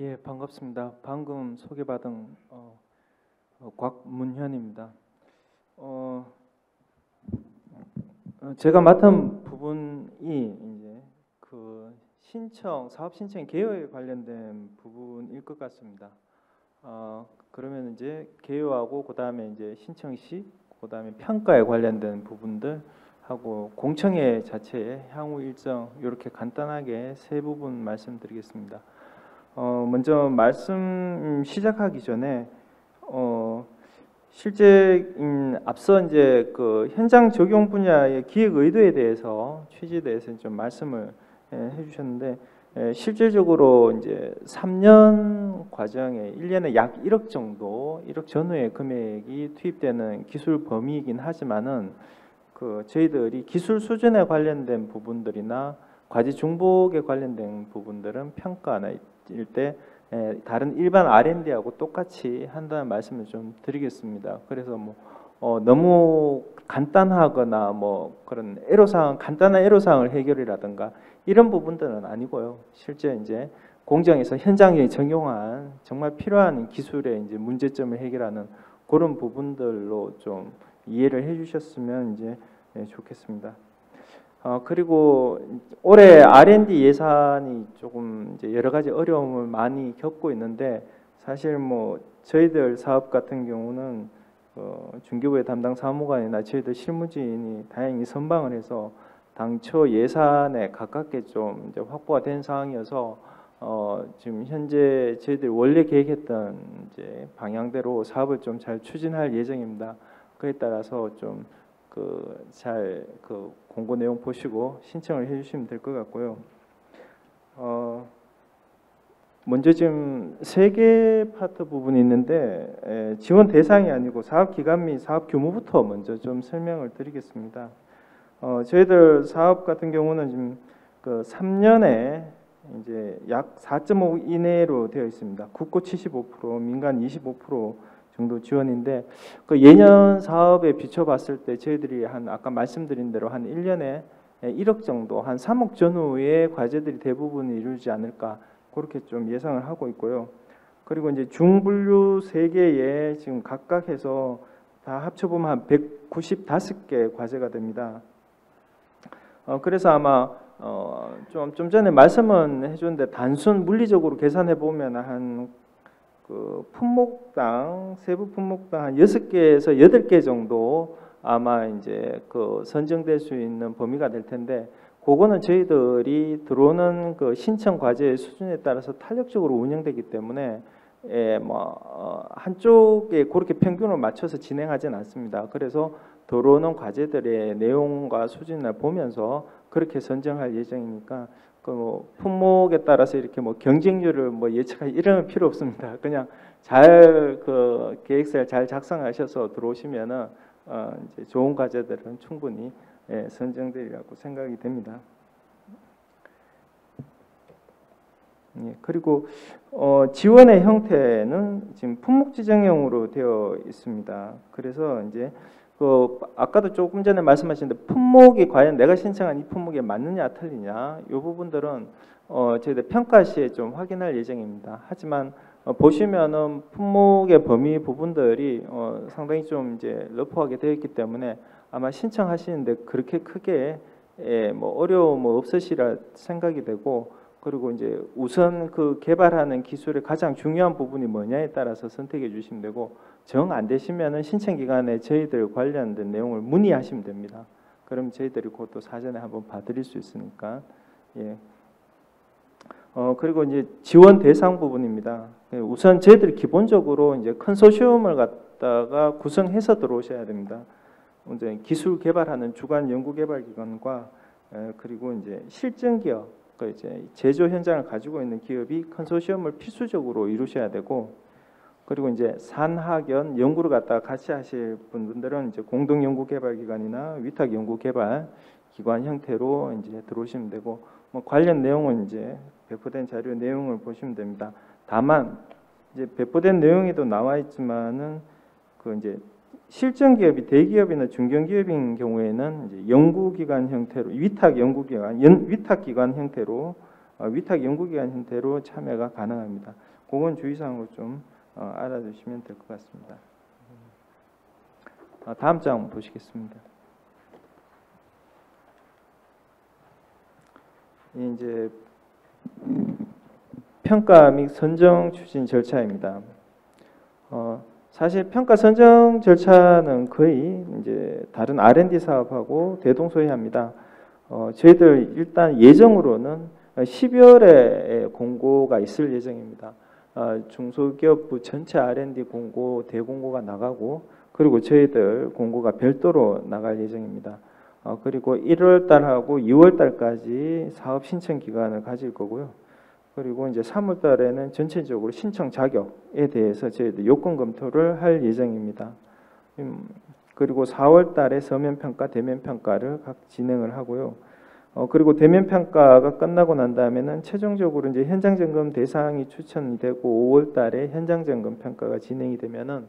예, 반갑습니다. 방금 소개받은 곽문현입니다. 제가 맡은 부분이 이제 그 사업 신청 개요에 관련된 부분일 것 같습니다. 그러면 이제 개요하고 그다음에 이제 신청 시, 그다음에 평가에 관련된 부분들 하고 공청회 자체의 향후 일정 이렇게 간단하게 세 부분 말씀드리겠습니다. 먼저 말씀 시작하기 전에 실제 앞서 이제 그 현장 적용 분야의 기획 의도에 대해서 취지에 대해서 좀 말씀을 해주셨는데, 실질적으로 이제 3년 과정에 1년에 약 1억 정도, 1억 전후의 금액이 투입되는 기술 범위이긴 하지만은 저희들이 기술 수준에 관련된 부분들이나 과제 중복에 관련된 부분들은 평가나 때 다른 일반 R&D하고 똑같이 한다는 말씀을 좀 드리겠습니다. 그래서 너무 간단하거나 그런 애로사항, 간단한 애로사항을 해결이라든가 이런 부분들은 아니고요. 실제 이제 공장에서 현장에 적용한 정말 필요한 기술의 이제 문제점을 해결하는 그런 부분들로 좀 이해를 해주셨으면 이제 좋겠습니다. 그리고 올해 R&D 예산이 조금 이제 여러 가지 어려움을 많이 겪고 있는데, 사실 저희들 사업 같은 경우는 중기부의 담당 사무관이나 저희들 실무진이 다행히 선방을 해서 당초 예산에 가깝게 좀 이제 확보가 된 상황이어서 지금 현재 저희들 원래 계획했던 이제 방향대로 사업을 좀 잘 추진할 예정입니다. 그에 따라서 좀 잘 공고 내용 보시고 신청을 해주시면 될 것 같고요. 먼저 지금 3개 파트 부분이 있는데 지원 대상이 아니고 사업 기간 및 사업 규모부터 먼저 좀 설명을 드리겠습니다. 저희들 사업 같은 경우는 지금 3년에 이제 약 4.5 이내로 되어 있습니다. 국고 75%, 민간 25% 정도 지원인데, 예년 사업에 비춰봤을 때 저희들이 아까 말씀드린 대로 한 1년에 1억 정도, 한 3억 전후의 과제들이 대부분 이루어지지 않을까 그렇게 좀 예상을 하고 있고요. 그리고 이제 중분류 3개에 지금 각각 해서 다 합쳐보면 한 195개 과제가 됩니다. 그래서 아마 좀 전에 말씀은 해줬는데, 단순 물리적으로 계산해 보면 한 품목당, 세부 품목당 한 6개에서 8개 정도 아마 이제 선정될 수 있는 범위가 될 텐데, 그거는 저희들이 들어오는 신청 과제의 수준에 따라서 탄력적으로 운영되기 때문에 한쪽에 그렇게 평균을 맞춰서 진행하지는 않습니다. 그래서 들어오는 과제들의 내용과 수준을 보면서 그렇게 선정할 예정이니까 품목에 따라서 이렇게 경쟁률을 예측할 이런 필요 없습니다. 그냥 잘 계획서를 잘 작성하셔서 들어오시면은 이제 좋은 과제들은 충분히 선정되리라고 생각이 됩니다. 그리고 지원의 형태는 지금 품목 지정형으로 되어 있습니다. 그래서 이제 아까도 조금 전에 말씀하셨는데, 품목이 과연 내가 신청한 이 품목에 맞느냐 틀리냐 이 부분들은 저희들 평가 시에 좀 확인할 예정입니다. 하지만 보시면은 품목의 범위 부분들이 상당히 좀 이제 러프하게 되어 있기 때문에 아마 신청하시는데 그렇게 크게 어려움 없으시라 생각이 되고, 그리고 이제 우선 개발하는 기술의 가장 중요한 부분이 뭐냐에 따라서 선택해 주시면 되고, 정 안 되시면은 신청 기간에 저희들 관련된 내용을 문의하시면 됩니다. 그럼 저희들이 그것도 사전에 한번 봐드릴 수 있으니까. 예. 그리고 이제 지원 대상 부분입니다. 우선 저희들이 기본적으로 이제 컨소시엄을 갖다가 구성해서 들어오셔야 됩니다. 이제 기술 개발하는 주관 연구개발기관과 그리고 이제 실증 기업, 이제 제조 현장을 가지고 있는 기업이 컨소시엄을 필수적으로 이루셔야 되고, 그리고 이제 산학연 연구를 갖다가 같이 하실 분들은 이제 공동 연구개발기관이나 위탁 연구개발기관 형태로 이제 들어오시면 되고, 관련 내용은 이제 배포된 자료 내용을 보시면 됩니다. 다만 이제 배포된 내용에도 나와 있지만은 이제 실증 기업이 대기업이나 중견기업인 경우에는 이제 연구기관 형태로 위탁 연구기관, 위탁기관 형태로 위탁 연구기관 형태로 참여가 가능합니다. 그건 주의사항으로 좀 알아두시면 될 것 같습니다. 다음 장 보시겠습니다. 이제 평가 및 선정 추진 절차입니다. 사실 평가 선정 절차는 거의 이제 다른 R&D 사업하고 대동소이합니다. 저희들 일단 예정으로는 12월에 공고가 있을 예정입니다. 중소기업부 전체 R&D 공고 대공고가 나가고 그리고 저희들 공고가 별도로 나갈 예정입니다. 그리고 1월 달하고 2월 달까지 사업 신청 기간을 가질 거고요. 그리고 이제 3월 달에는 전체적으로 신청 자격에 대해서 저희들 요건 검토를 할 예정입니다. 그리고 4월 달에 서면 평가, 대면 평가를 각 진행을 하고요. 그리고 대면 평가가 끝나고 난 다음에는 최종적으로 이제 현장 점검 대상이 추천이 되고 5월 달에 현장 점검 평가가 진행이 되면은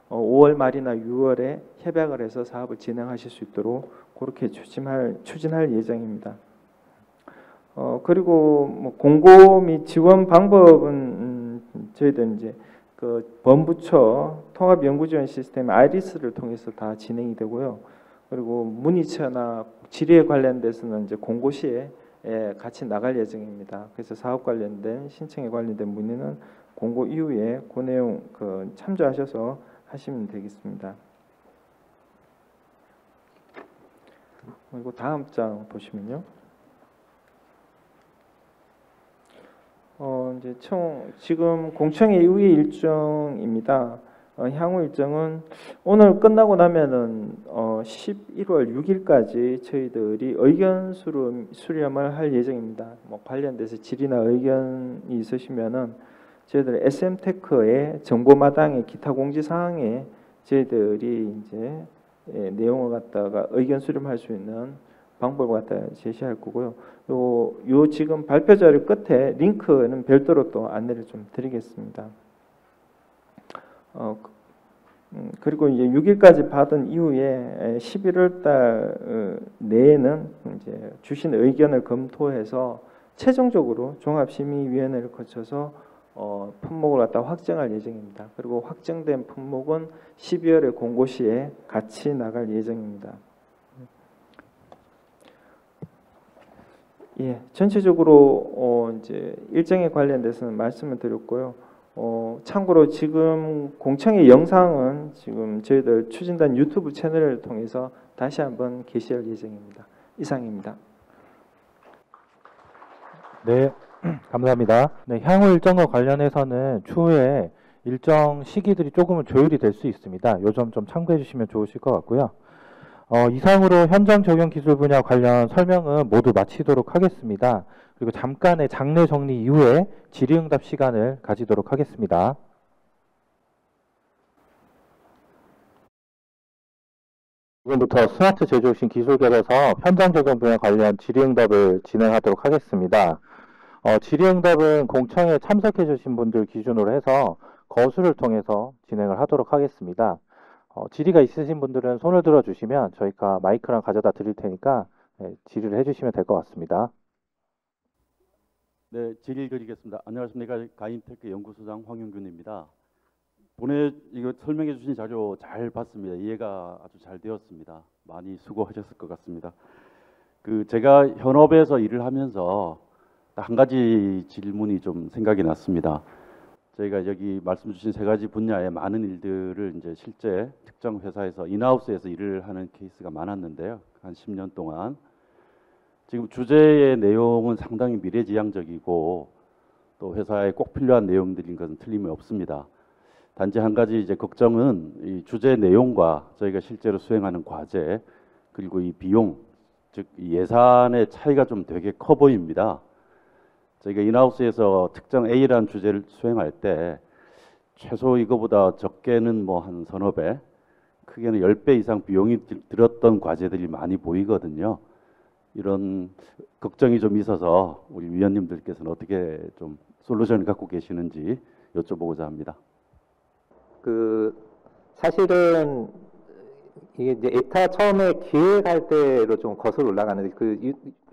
5월 말이나 6월에 협약을 해서 사업을 진행하실 수 있도록 그렇게 추진할 예정입니다. 그리고 뭐 공고 및 지원 방법은 저희들 이제 그 범부처 통합연구지원 시스템 아이리스를 통해서 다 진행이 되고요. 그리고 문의처나 질의에 관련돼서는 이제 공고 시에 같이 나갈 예정입니다. 그래서 사업 관련된 신청에 관련된 문의는 공고 이후에 그 내용 참조하셔서 하시면 되겠습니다. 그리고 다음 장 보시면요. 이제 지금 공청회 이후의 일정입니다. 향후 일정은 오늘 끝나고 나면은 11월 6일까지 저희들이 의견 수렴을 할 예정입니다. 뭐 관련돼서 질의나 의견이 있으시면은 저희들 SM테크의 정보마당의 기타 공지 사항에 저희들이 이제 내용을 갖다가 의견 수렴할 수 있는 방법을 갖다 제시할 거고요. 요 지금 발표 자료 끝에 링크는 별도로 또 안내를 좀 드리겠습니다. 그리고 이제 6일까지 받은 이후에 11월 달 내에는 이제 주신 의견을 검토해서 최종적으로 종합심의위원회를 거쳐서 품목을 갖다 확정할 예정입니다. 그리고 확정된 품목은 12월에 공고 시에 같이 나갈 예정입니다. 예, 전체적으로 이제 일정에 관련돼서는 말씀을 드렸고요. 참고로 지금 공청회 영상은 지금 저희들 추진단 유튜브 채널을 통해서 다시 한번 게시할 예정입니다. 이상입니다. 네, 감사합니다. 네, 향후 일정과 관련해서는 추후에 일정 시기들이 조금은 조율이 될 수 있습니다. 요 점 좀 참고해 주시면 좋으실 것 같고요. 이상으로 현장 적용 기술 분야 관련 설명은 모두 마치도록 하겠습니다. 그리고 잠깐의 장례 정리 이후에 질의응답 시간을 가지도록 하겠습니다. 지금부터 스마트 제조신 기술 개발 사업 현장 적용 분야 관련 질의응답을 진행하도록 하겠습니다. 질의응답은 공청회에 참석해 주신 분들 기준으로 해서 거수를 통해서 진행을 하도록 하겠습니다. 질의가 있으신 분들은 손을 들어주시면 저희가 마이크랑 가져다 드릴 테니까 질의를 해주시면 될 것 같습니다. 네, 질의 드리겠습니다. 안녕하십니까. 가인테크 연구소장 황영균입니다. 이거 설명해 주신 자료 잘 봤습니다. 이해가 아주 잘 되었습니다. 많이 수고하셨을 것 같습니다. 제가 현업에서 일을 하면서 한 가지 질문이 좀 생각이 났습니다. 저희가 여기 말씀 주신 세 가지 분야의 많은 일들을 이제 실제 특정 회사에서 인하우스에서 일을 하는 케이스가 많았는데요. 한 10년 동안. 지금 주제의 내용은 상당히 미래지향적이고 또 회사에 꼭 필요한 내용들인 것은 틀림이 없습니다. 단지 한 가지 이제 걱정은 이 주제 내용과 저희가 실제로 수행하는 과제 그리고 이 비용, 즉 예산의 차이가 좀 되게 커 보입니다. 저희가 인하우스에서 특정 A라는 주제를 수행할 때 최소 이거보다 적게는 뭐 한 서너 배, 크게는 10배 이상 비용이 들었던 과제들이 많이 보이거든요. 이런 걱정이 좀 있어서 우리 위원님들께서는 어떻게 좀 솔루션을 갖고 계시는지 여쭤보고자 합니다. 사실은 이게 이제 에타 처음에 기획할 때로 좀 거슬러 올라가는데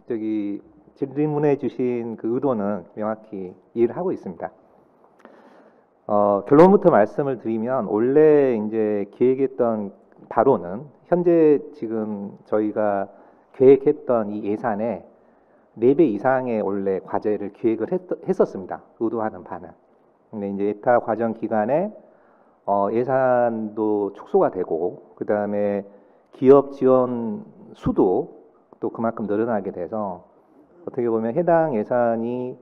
저기 질문해 주신 그 의도는 명확히 이해를 하고 있습니다. 결론부터 말씀을 드리면 원래 이제 기획했던 바로는 현재 지금 저희가 계획했던 이 예산의 4배 이상의 원래 과제를 기획을 했었습니다. 의도하는 바는. 근데 이제 예타 과정 기간에 예산도 축소가 되고 그 다음에 기업 지원 수도 또 그만큼 늘어나게 돼서 어떻게 보면 해당 예산이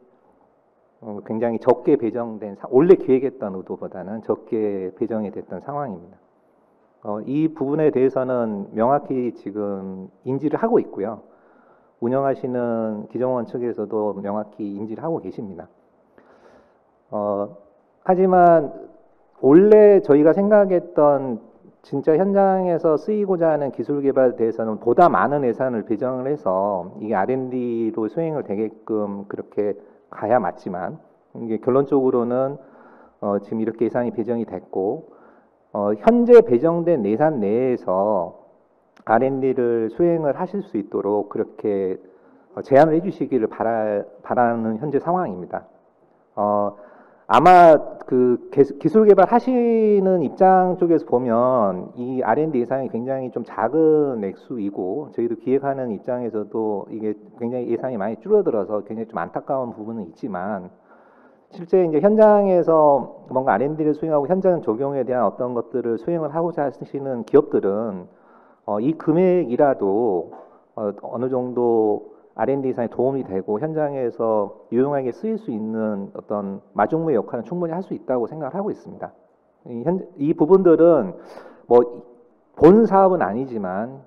굉장히 적게 배정된 원래 기획했던 의도보다는 적게 배정이 됐던 상황입니다. 이 부분에 대해서는 명확히 지금 인지를 하고 있고요. 운영하시는 기정원 측에서도 명확히 인지를 하고 계십니다. 하지만 원래 저희가 생각했던 진짜 현장에서 쓰이고자 하는 기술 개발에 대해서는 보다 많은 예산을 배정을 해서 이게 R&D로 수행을 되게끔 그렇게 가야 맞지만 이게 결론적으로는 지금 이렇게 예산이 배정이 됐고 현재 배정된 예산 내에서 R&D를 수행을 하실 수 있도록 그렇게 제안을 해주시기를 바라는 현재 상황입니다. 아마 그 기술 개발 하시는 입장 쪽에서 보면 이 R&D 예산이 굉장히 좀 작은 액수이고 저희도 기획하는 입장에서도 이게 굉장히 예산이 많이 줄어들어서 굉장히 좀 안타까운 부분은 있지만 실제 이제 현장에서 뭔가 R&D를 수행하고 현장 적용에 대한 어떤 것들을 수행을 하고자 하시는 기업들은 이 금액이라도 어느 정도 R&D 예산에 도움이 되고 현장에서 유용하게 쓰일 수 있는 어떤 마중물 역할은 충분히 할 수 있다고 생각을 하고 있습니다. 이 부분들은 뭐 본 사업은 아니지만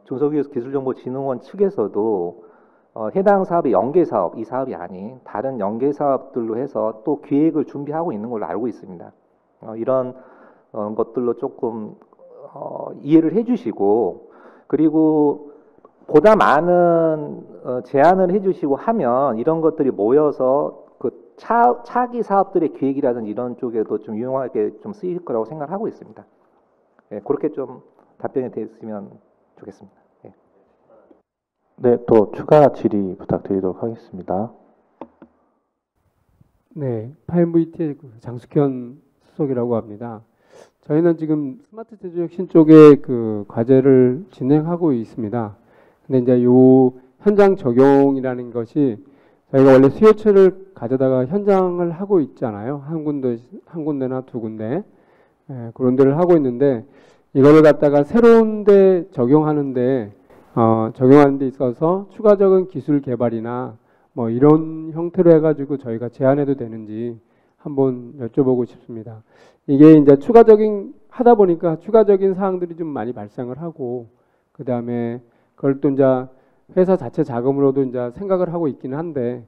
중소기술정보진흥원 측에서도 해당 사업의 연계 사업, 이 사업이 아닌 다른 연계 사업들로 해서 또 기획을 준비하고 있는 걸로 알고 있습니다. 이런 것들로 조금 이해를 해주시고 그리고 보다 많은 제안을 해주시고 하면 이런 것들이 모여서 그 차기 사업들의 기획이라든지 이런 쪽에도 좀 유용하게 좀 쓰일 거라고 생각을 하고 있습니다. 예, 그렇게 좀 답변이 됐으면 좋겠습니다. 예. 네, 또 추가 질의 부탁드리도록 하겠습니다. 네, 8VT의 장숙현 수석이라고 합니다. 저희는 지금 스마트 제조혁신 쪽에 그 과제를 진행하고 있습니다. 근데 이제 요 현장 적용이라는 것이 저희가 원래 수요처를 가져다가 현장을 하고 있잖아요. 한 군데나 두 군데. 그런 데를 하고 있는데 이거를 갖다가 새로운 데 적용하는 데 있어서 추가적인 기술 개발이나 뭐 이런 형태로 해가지고 저희가 제안해도 되는지 한번 여쭤보고 싶습니다. 이게 이제 하다 보니까 추가적인 사항들이 좀 많이 발생을 하고 그 다음에 그걸 또 이제 회사 자체 자금으로도 이제 생각을 하고 있기는 한데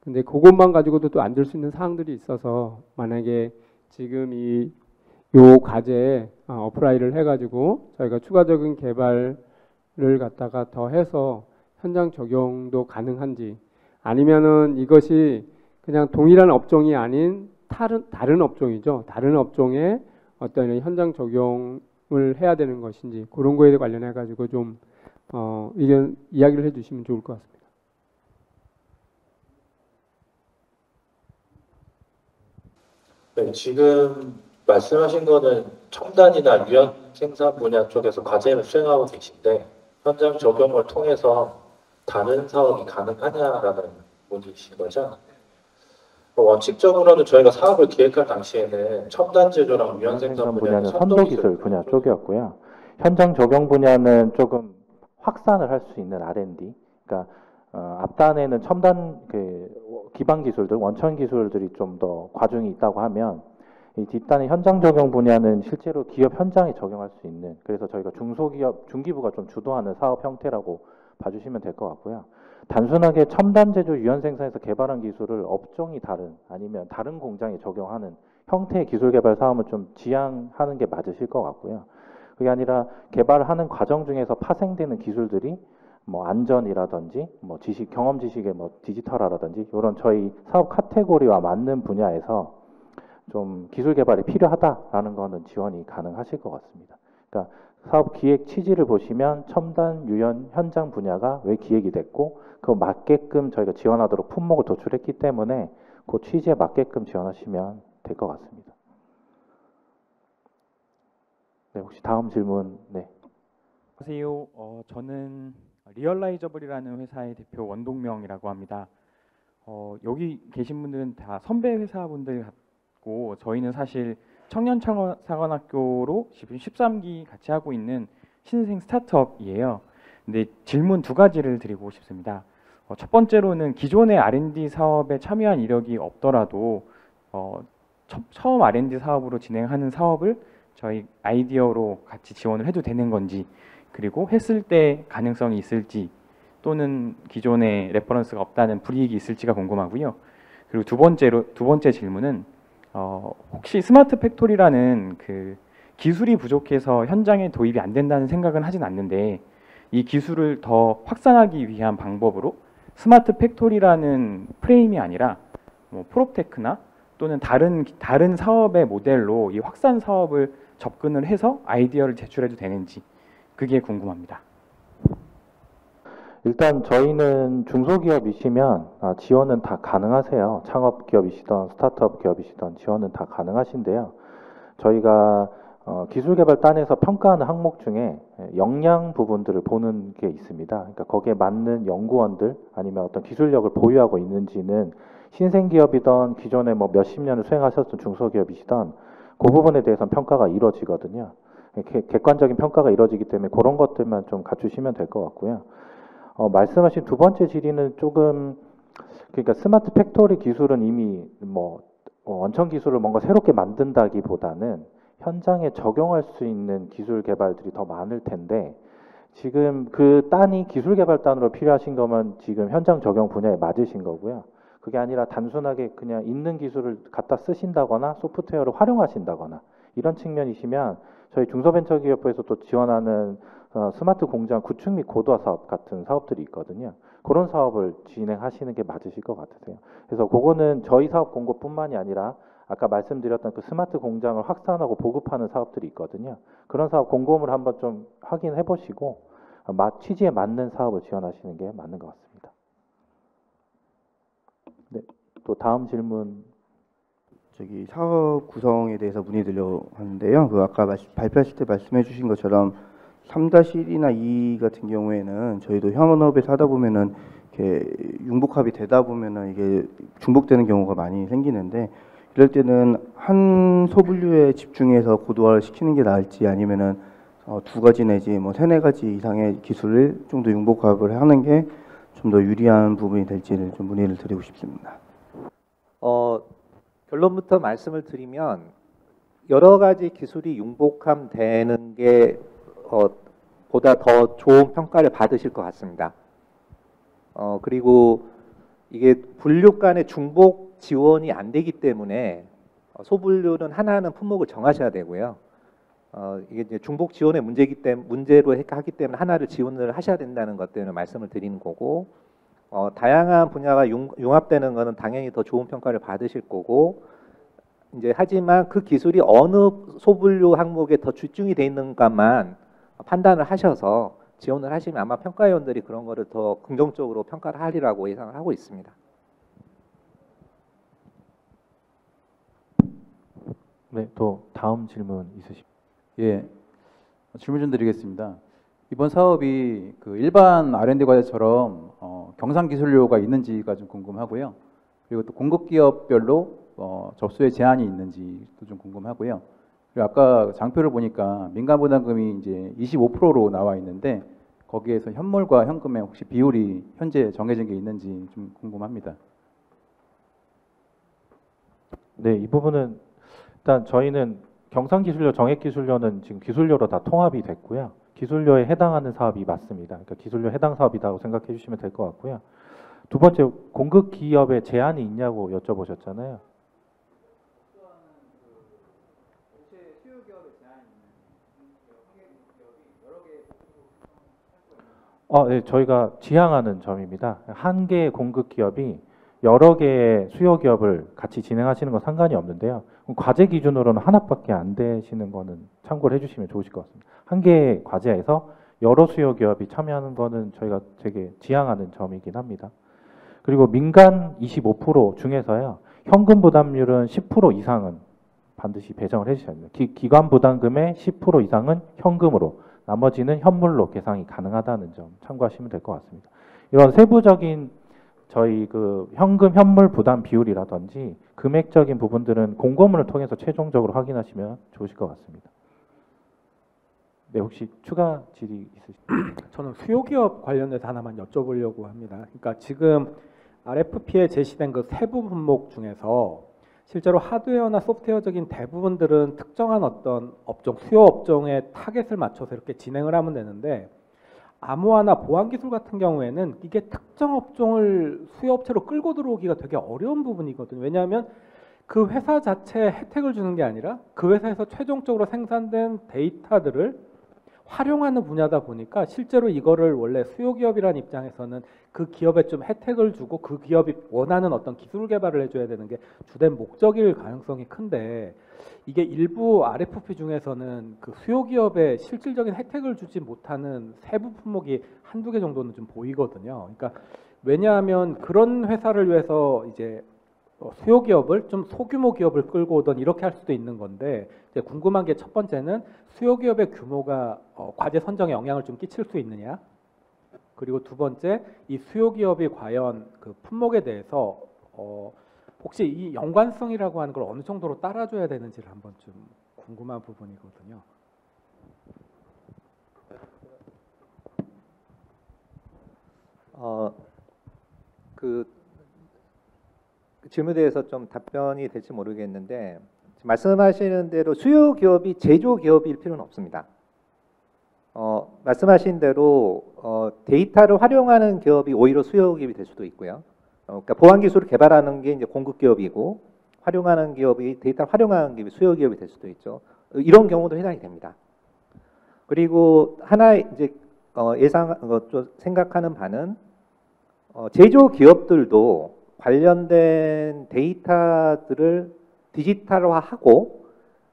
근데 그것만 가지고도 또 안 될 수 있는 사항들이 있어서 만약에 지금 요 과제에 어플라이를 해가지고 저희가 추가적인 개발을 갖다가 더 해서 현장 적용도 가능한지 아니면은 이것이 그냥 동일한 업종이 아닌 다른 업종이죠. 다른 업종에 어떤 현장 적용을 해야 되는 것인지 그런 거에 관련해 가지고 좀 이야기를 해주시면 좋을 것 같습니다. 네, 지금 말씀하신 거는 첨단이나 유연 생산 분야 쪽에서 과제를 수행하고 계신데 현장 적용을 통해서 다른 사업이 가능하냐라는 문의이신 거죠? 원칙적으로는 저희가 사업을 기획할 당시에는 첨단 제조랑 유연 생산 분야는 선도기술 분야 쪽이었고요. 현장 적용 분야는 조금 확산을 할 수 있는 R&D. 그러니까 앞단에는 첨단 기반 기술들, 원천 기술들이 좀 더 과중이 있다고 하면 이 뒷단의 현장 적용 분야는 실제로 기업 현장에 적용할 수 있는 그래서 저희가 중소기업, 중기부가 좀 주도하는 사업 형태라고 봐주시면 될 것 같고요. 단순하게 첨단 제조 유연 생산에서 개발한 기술을 업종이 다른 아니면 다른 공장에 적용하는 형태의 기술 개발 사업은 좀 지양하는 게 맞으실 것 같고요. 그게 아니라 개발하는 과정 중에서 파생되는 기술들이 뭐 안전이라든지 뭐 지식, 경험 지식의 뭐 디지털화라든지 이런 저희 사업 카테고리와 맞는 분야에서 좀 기술 개발이 필요하다라는 거는 지원이 가능하실 것 같습니다. 그러니까 사업 기획 취지를 보시면 첨단 유연 현장 분야가 왜 기획이 됐고 그 맞게끔 저희가 지원하도록 품목을 도출했기 때문에 그 취지에 맞게끔 지원하시면 될 것 같습니다. 네, 혹시 다음 질문. 네. 안녕하세요. 저는 리얼라이저블이라는 회사의 대표 원동명이라고 합니다. 여기 계신 분들은 다 선배 회사분들 같고 저희는 사실 청년창업사관학교로 지금 13기 같이 하고 있는 신생 스타트업이에요. 근데 질문 두 가지를 드리고 싶습니다. 첫 번째로는 기존의 R&D 사업에 참여한 이력이 없더라도 처음 R&D 사업으로 진행하는 사업을 저희 아이디어로 같이 지원을 해도 되는 건지, 그리고 했을 때 가능성이 있을지 또는 기존에 레퍼런스가 없다는 불이익이 있을지가 궁금하고요. 그리고 두 번째 질문은 혹시 스마트 팩토리라는 그 기술이 부족해서 현장에 도입이 안 된다는 생각은 하진 않는데 이 기술을 더 확산하기 위한 방법으로 스마트 팩토리라는 프레임이 아니라 뭐 프롭테크나 또는 다른 사업의 모델로 이 확산 사업을 접근을 해서 아이디어를 제출해도 되는지 그게 궁금합니다. 일단 저희는 중소기업이시면 지원은 다 가능하세요. 창업기업이시던 스타트업 기업이시던 지원은 다 가능하신데요. 저희가 기술개발단에서 평가하는 항목 중에 역량 부분들을 보는 게 있습니다. 그러니까 거기에 맞는 연구원들 아니면 어떤 기술력을 보유하고 있는지는 신생기업이던 기존에 뭐 몇십 년을 수행하셨던 중소기업이시던 그 부분에 대해서는 평가가 이루어지거든요. 객관적인 평가가 이루어지기 때문에 그런 것들만 좀 갖추시면 될 것 같고요. 말씀하신 두 번째 질의는 조금, 그러니까 스마트 팩토리 기술은 이미 뭐 원천 기술을 뭔가 새롭게 만든다기보다는 현장에 적용할 수 있는 기술 개발들이 더 많을 텐데, 지금 그 단이 기술 개발단으로 필요하신 거면 지금 현장 적용 분야에 맞으신 거고요. 그게 아니라 단순하게 그냥 있는 기술을 갖다 쓰신다거나 소프트웨어를 활용하신다거나 이런 측면이시면 저희 중소벤처기업부에서 또 지원하는 스마트 공장 구축 및 고도화 사업 같은 사업들이 있거든요. 그런 사업을 진행하시는 게 맞으실 것 같으세요. 그래서 그거는 저희 사업 공고뿐만이 아니라 아까 말씀드렸던 그 스마트 공장을 확산하고 보급하는 사업들이 있거든요. 그런 사업 공고를 한번 좀 확인해 보시고 취지에 맞는 사업을 지원하시는 게 맞는 것 같습니다. 네, 또 다음 질문. 저기 사업 구성에 대해서 문의드려 하는데요. 그 아까 발표하실 때 말씀해 주신 것처럼 3-1이나 2 같은 경우에는 저희도 현업에서 하다 보면은 이렇게 융복합이 되다 보면은 이게 중복되는 경우가 많이 생기는데, 이럴 때는 한 소분류에 집중해서 고도화를 시키는 게 나을지 아니면은 두 가지 내지 뭐 3-4가지 이상의 기술을 좀 더 융복합을 하는 게 좀 더 유리한 부분이 될지를 좀 문의를 드리고 싶습니다. 결론부터 말씀을 드리면 여러 가지 기술이 융복함되는 게 보다 더 좋은 평가를 받으실 것 같습니다. 그리고 이게 분류 간의 중복 지원이 안 되기 때문에 소분류는 하나하나 품목을 정하셔야 되고요. 이게 이제 중복 지원의 문제로 하기 때문에 하나를 지원을 하셔야 된다는 것 때문에 말씀을 드리는 거고, 다양한 분야가 융합되는 것은 당연히 더 좋은 평가를 받으실 거고, 이제 하지만 그 기술이 어느 소분류 항목에 더 집중이 돼 있는가만 판단을 하셔서 지원을 하시면 아마 평가위원들이 그런 거를 더 긍정적으로 평가를 하리라고 예상을 하고 있습니다. 네, 또 다음 질문 있으십니까? 예, 질문 좀 드리겠습니다. 이번 사업이 그 일반 R&D 과제처럼 경상 기술료가 있는지가 좀 궁금하고요. 그리고 또 공급 기업별로 접수에 제한이 있는지도 좀 궁금하고요. 그리고 아까 장표를 보니까 민간 부담금이 이제 25%로 나와 있는데 거기에서 현물과 현금의 혹시 비율이 현재 정해진 게 있는지 좀 궁금합니다. 네, 이 부분은 일단 저희는 경상기술료, 정액기술료는 지금 기술료로 다 통합이 됐고요. 기술료에 해당하는 사업이 맞습니다. 그러니까 기술료 해당 사업이라고 생각해 주시면 될 것 같고요. 두 번째, 공급 기업에 제한이 있냐고 여쭤보셨잖아요. 네, 저희가 지향하는 점입니다. 한 개의 공급 기업이 여러 개의 수요 기업을 같이 진행하시는 건 상관이 없는데요. 그럼 과제 기준으로는 하나밖에 안 되시는 거는 참고를 해주시면 좋으실 것 같습니다. 한 개의 과제에서 여러 수요 기업이 참여하는 거는 저희가 되게 지향하는 점이긴 합니다. 그리고 민간 25% 중에서요, 현금 부담률은 10% 이상은 반드시 배정을 해주셔야 됩니다. 기관 부담금의 10% 이상은 현금으로, 나머지는 현물로 계산이 가능하다는 점 참고하시면 될 것 같습니다. 이런 세부적인 저희 그 현금 현물 부담 비율이라든지 금액적인 부분들은 공고문을 통해서 최종적으로 확인하시면 좋으실 것 같습니다. 네, 혹시 추가 질의 있으실까요? 저는 수요기업 관련해서 하나만 여쭤보려고 합니다. 그러니까 지금 RFP에 제시된 그 세부 품목 중에서 실제로 하드웨어나 소프트웨어적인 대부분들은 특정한 어떤 업종, 수요 업종의 타겟을 맞춰서 이렇게 진행을 하면 되는데, 암호화나 보안기술 같은 경우에는 이게 특정 업종을 수요 업체로 끌고 들어오기가 되게 어려운 부분이거든요. 왜냐하면 그 회사 자체에 혜택을 주는 게 아니라 그 회사에서 최종적으로 생산된 데이터들을 활용하는 분야다 보니까 실제로 이거를 원래 수요기업이라는 입장에서는 그 기업에 좀 혜택을 주고 그 기업이 원하는 어떤 기술 개발을 해줘야 되는 게 주된 목적일 가능성이 큰데, 이게 일부 RFP 중에서는 그 수요기업에 실질적인 혜택을 주지 못하는 세부 품목이 한두 개 정도는 좀 보이거든요. 그러니까 왜냐하면 그런 회사를 위해서 이제 수요기업을 좀 소규모 기업을 끌고 오던 이렇게 할 수도 있는 건데, 이제 궁금한 게 첫 번째는 수요기업의 규모가 과제 선정에 영향을 좀 끼칠 수 있느냐, 그리고 두 번째 이 수요기업이 과연 그 품목에 대해서 혹시 이 연관성이라고 하는 걸 어느 정도로 따라줘야 되는지를 한번 좀 궁금한 부분이거든요. 그 질문에 대해서 좀 답변이 될지 모르겠는데, 말씀하시는 대로 수요 기업이 제조 기업일 필요는 없습니다. 말씀하신 대로 데이터를 활용하는 기업이 오히려 수요 기업이 될 수도 있고요. 그러니까 보안 기술을 개발하는 게 이제 공급 기업이고, 활용하는 기업이 데이터를 활용하는 기업이 수요 기업이 될 수도 있죠. 이런 경우도 해당이 됩니다. 그리고 하나 이제 좀 생각하는 바는 제조 기업들도 관련된 데이터들을 디지털화하고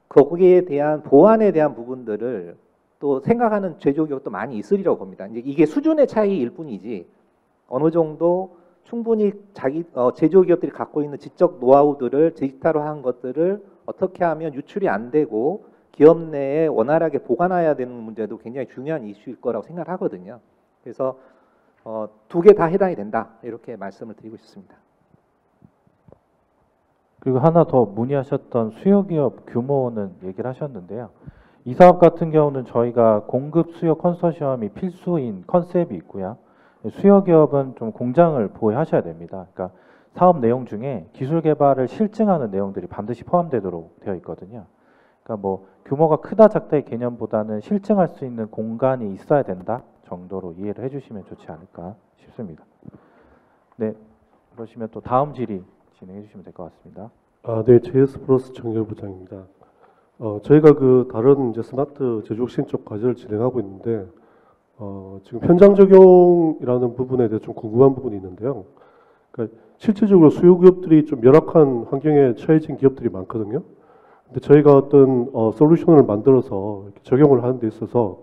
거기에 대한 보안에 대한 부분들을 또 생각하는 제조 기업도 많이 있으리라고 봅니다. 이제 이게 수준의 차이일 뿐이지 어느 정도 충분히 자기 제조 기업들이 갖고 있는 지적 노하우들을 디지털화한 것들을 어떻게 하면 유출이 안 되고 기업 내에 원활하게 보관해야 되는 문제도 굉장히 중요한 이슈일 거라고 생각하거든요. 그래서 두 개 다 해당이 된다, 이렇게 말씀을 드리고 싶습니다. 그리고 하나 더 문의하셨던 수요기업 규모는 얘기를 하셨는데요. 이 사업 같은 경우는 저희가 공급 수요 컨소시엄이 필수인 컨셉이 있고요. 수요기업은 좀 공장을 보유하셔야 됩니다. 그러니까 사업 내용 중에 기술 개발을 실증하는 내용들이 반드시 포함되도록 되어 있거든요. 그러니까 뭐 규모가 크다 작다의 개념보다는 실증할 수 있는 공간이 있어야 된다 정도로 이해를 해주시면 좋지 않을까 싶습니다. 네, 그러시면 또 다음 질의 진행해 주시면 될 것 같습니다. 네, JS 플러스 정렬부장입니다. 저희가 그 다른 이제 스마트 제조혁신 쪽 과제를 진행하고 있는데 지금 현장 적용이라는 부분에 대해 좀 궁금한 부분이 있는데요. 그러니까 실질적으로 수요 기업들이 좀 열악한 환경에 처해진 기업들이 많거든요. 근데 저희가 어떤 솔루션을 만들어서 이렇게 적용을 하는 데 있어서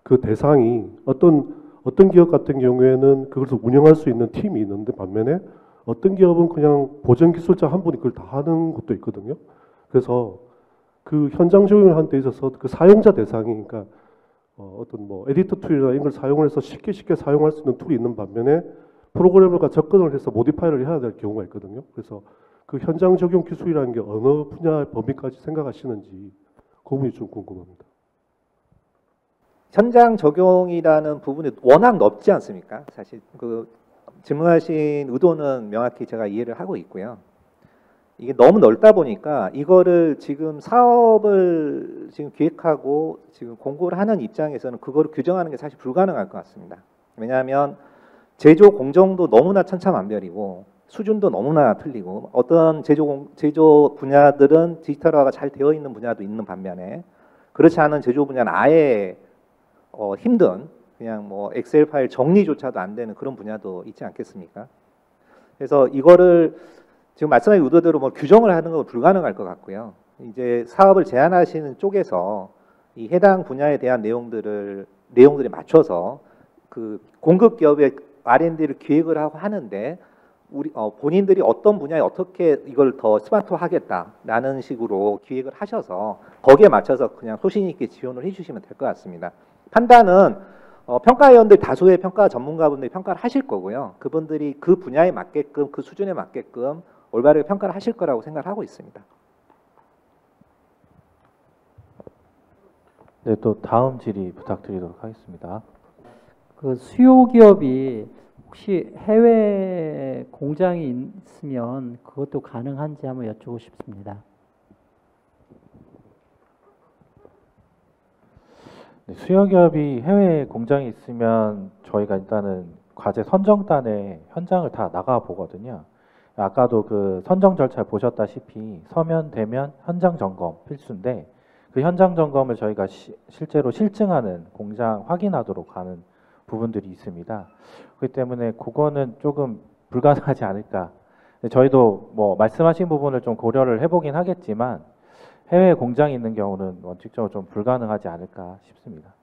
그 대상이 어떤 기업 같은 경우에는 그것을 운영할 수 있는 팀이 있는데, 반면에 어떤 기업은 그냥 보전 기술자 한 분이 그걸 다 하는 것도 있거든요. 그래서 그 현장 적용을 하는 데 있어서 그 사용자 대상이, 그러니까 어떤 뭐 에디터 툴이나 이런 걸 사용을 해서 쉽게 사용할 수 있는 툴이 있는 반면에 프로그래머가 접근을 해서 모디파이를 해야 될 경우가 있거든요. 그래서 그 현장 적용 기술이라는 게 어느 분야의 범위까지 생각하시는지 그 부분이 좀 궁금합니다. 현장 적용이라는 부분이 워낙 넓지 않습니까? 사실 그 질문하신 의도는 명확히 제가 이해를 하고 있고요. 이게 너무 넓다 보니까 이거를 지금 사업을 지금 기획하고 지금 공고를 하는 입장에서는 그거를 규정하는 게 사실 불가능할 것 같습니다. 왜냐하면 제조 공정도 너무나 천차만별이고 수준도 너무나 틀리고, 어떤 제조 분야들은 디지털화가 잘 되어 있는 분야도 있는 반면에 그렇지 않은 제조 분야는 아예 힘든, 그냥 뭐 엑셀 파일 정리조차도 안 되는 그런 분야도 있지 않겠습니까? 그래서 이거를 지금 말씀하신 의도대로 뭐 규정을 하는 건 불가능할 것 같고요. 이제 사업을 제안하시는 쪽에서 이 해당 분야에 대한 내용들에 맞춰서 그 공급 기업의 R&D를 기획을 하고 하는데 본인들이 어떤 분야에 어떻게 이걸 더 스마트화하겠다라는 식으로 기획을 하셔서 거기에 맞춰서 그냥 소신 있게 지원을 해주시면 될 것 같습니다. 판단은 평가위원들 다수의 평가 전문가분들이 평가를 하실 거고요. 그분들이 그 분야에 맞게끔 그 수준에 맞게끔 올바르게 평가를 하실 거라고 생각하고 있습니다. 네, 또 다음 질의 부탁드리도록 하겠습니다. 그 수요 기업이 혹시 해외 공장이 있으면 그것도 가능한지 한번 여쭈고 싶습니다. 네, 수요기업이 해외 공장이 있으면 저희가 일단은 과제 선정단에 현장을 다 나가 보거든요. 아까도 그 선정 절차 보셨다시피 서면, 대면, 현장 점검 필수인데 그 현장 점검을 저희가 실제로 실증하는 공장 확인하도록 하는 부분들이 있습니다. 그렇기 때문에 그거는 조금 불가능하지 않을까. 저희도 뭐 말씀하신 부분을 좀 고려를 해보긴 하겠지만 해외 공장이 있는 경우는 원칙적으로 좀 불가능하지 않을까 싶습니다.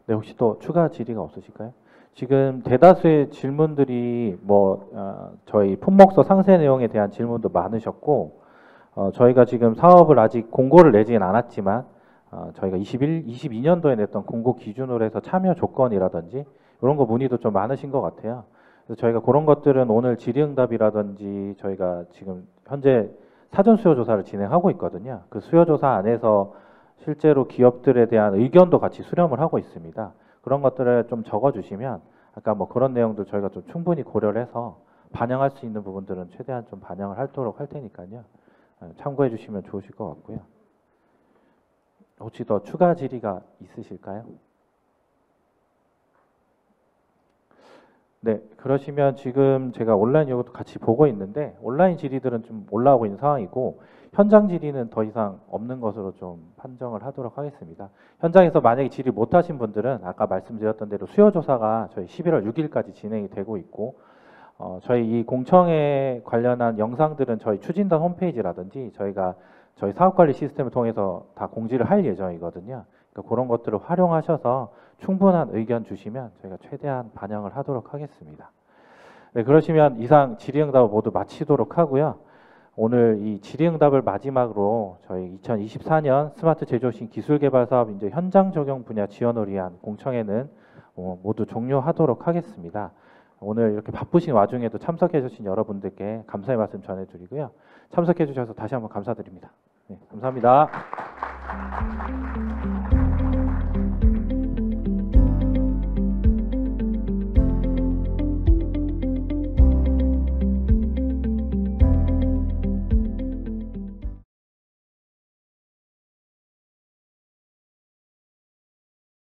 네, 혹시 또 추가 질의가 없으실까요? 지금 대다수의 질문들이 저희 품목서 상세 내용에 대한 질문도 많으셨고 저희가 지금 사업을 아직 공고를 내지는 않았지만 저희가 22년도에 냈던 공고 기준으로 해서 참여 조건이라든지 이런 거 문의도 좀 많으신 것 같아요. 그래서 저희가 그런 것들은 오늘 질의응답이라든지 저희가 지금 현재 사전 수요 조사를 진행하고 있거든요. 그 수요 조사 안에서 실제로 기업들에 대한 의견도 같이 수렴을 하고 있습니다. 그런 것들을 좀 적어주시면 아까 뭐 그런 내용들 저희가 좀 충분히 고려를 해서 반영할 수 있는 부분들은 최대한 좀 반영을 하도록 할 테니까요. 참고해 주시면 좋으실 것 같고요. 혹시 더 추가 질의가 있으실까요? 네, 그러시면 지금 제가 온라인 이것도 같이 보고 있는데 온라인 질의들은 좀 올라오고 있는 상황이고 현장 질의는 더 이상 없는 것으로 좀 판정을 하도록 하겠습니다. 현장에서 만약에 질의 못하신 분들은 아까 말씀드렸던 대로 수요조사가 저희 11월 6일까지 진행이 되고 있고 저희 이 공청회 관련한 영상들은 저희 추진단 홈페이지라든지 저희가 저희 사업관리 시스템을 통해서 다 공지를 할 예정이거든요. 그러니까 그런 것들을 활용하셔서 충분한 의견 주시면 저희가 최대한 반영을 하도록 하겠습니다. 네, 그러시면 이상 질의응답을 모두 마치도록 하고요. 오늘 이 질의응답을 마지막으로 저희 2024년 스마트 제조신 기술개발 사업 이제 현장 적용 분야 지원을 위한 공청회는 모두 종료하도록 하겠습니다. 오늘 이렇게 바쁘신 와중에도 참석해 주신 여러분들께 감사의 말씀 전해드리고요. 참석해 주셔서 다시 한번 감사드립니다. 네, 감사합니다.